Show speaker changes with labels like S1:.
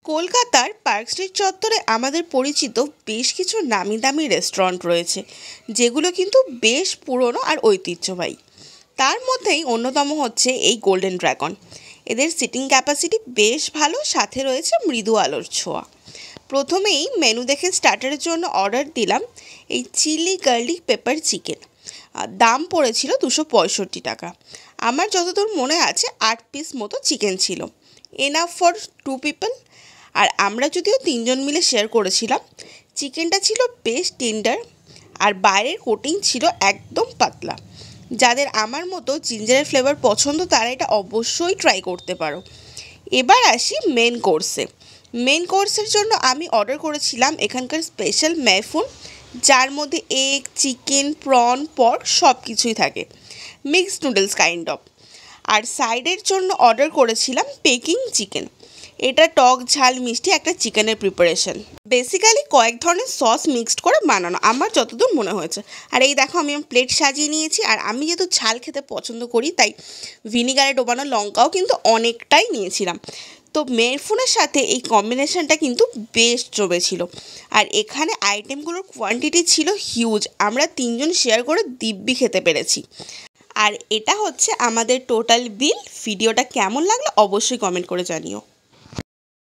S1: কলকাতার park street চত্বরে আমাদের পরিচিত বেশ কিছু নামি দামি রেস্টুরেন্ট রয়েছে, যেগুলো কিন্তু বেশ পুরনো আর ঐতিহ্যবাহী। তার মধ্যেই অন্যতম হচ্ছে এই গোল্ডেন ড্রাগন। এদের সিটিং ক্যাপাসিটি বেশ ভালো, সাথে রয়েছে মৃদু আলোর ছোঁয়া। প্রথমেই মেনু দেখে স্টার্টারের জন্য অর্ডার দিলাম এই চিলি গার্লিক পেপার চিকেন। দাম পড়েছিল 265 টাকা। আমার যতদূর মনে আছে 8 পিস মতো চিকেন ছিল, এনাফ ফর 2 পিপল। আর আমরা যদিও 3জন মিলে শেয়ার করেছিলাম। চিকেনটা ছিল বেশ টেন্ডার, আর বাইরের কোটিং ছিল একদম পাতলা। যাদের আমার মতো জিঞ্জারের ফ্লেভার পছন্দ তারা এটা অবশ্যই ট্রাই করতে পারো। এবার আসি মেন কোর্সের জন্য আমি অর্ডার করেছিলাম এখানকার স্পেশাল ম্যাফুন, যার মধ্যে এগ, চিকেন, প্রন, পর্ক সব কিছুই থাকে, মিক্সড নুডলস কাইন্ড অফ। আর সাইডের জন্য অর্ডার করেছিলাম পেকিং চিকেন। এটা টক ঝাল মিষ্টি একটা চিকেনের প্রিপারেশন, বেসিক্যালি কয়েক ধরনের সস মিক্সড করে বানানো আমার যতদূর মনে হয়েছে। আর এই দেখো আমি আমার প্লেট সাজিয়ে নিয়েছি, আর আমি যেহেতু ঝাল খেতে পছন্দ করি তাই ভিনিগারে ডোবানো লঙ্কাও কিন্তু অনেকটাই নিয়েছিলাম। তো মেরফুনের সাথে এই কম্বিনেশনটা কিন্তু বেশ জমেছিল। আর এখানে আইটেমগুলোর কোয়ান্টিটি ছিল হিউজ, আমরা 3জন শেয়ার করে দিব্যি খেতে পেরেছি। আর এটা হচ্ছে আমাদের টোটাল বিল। ভিডিওটা কেমন লাগলো অবশ্যই কমেন্ট করে জানিও।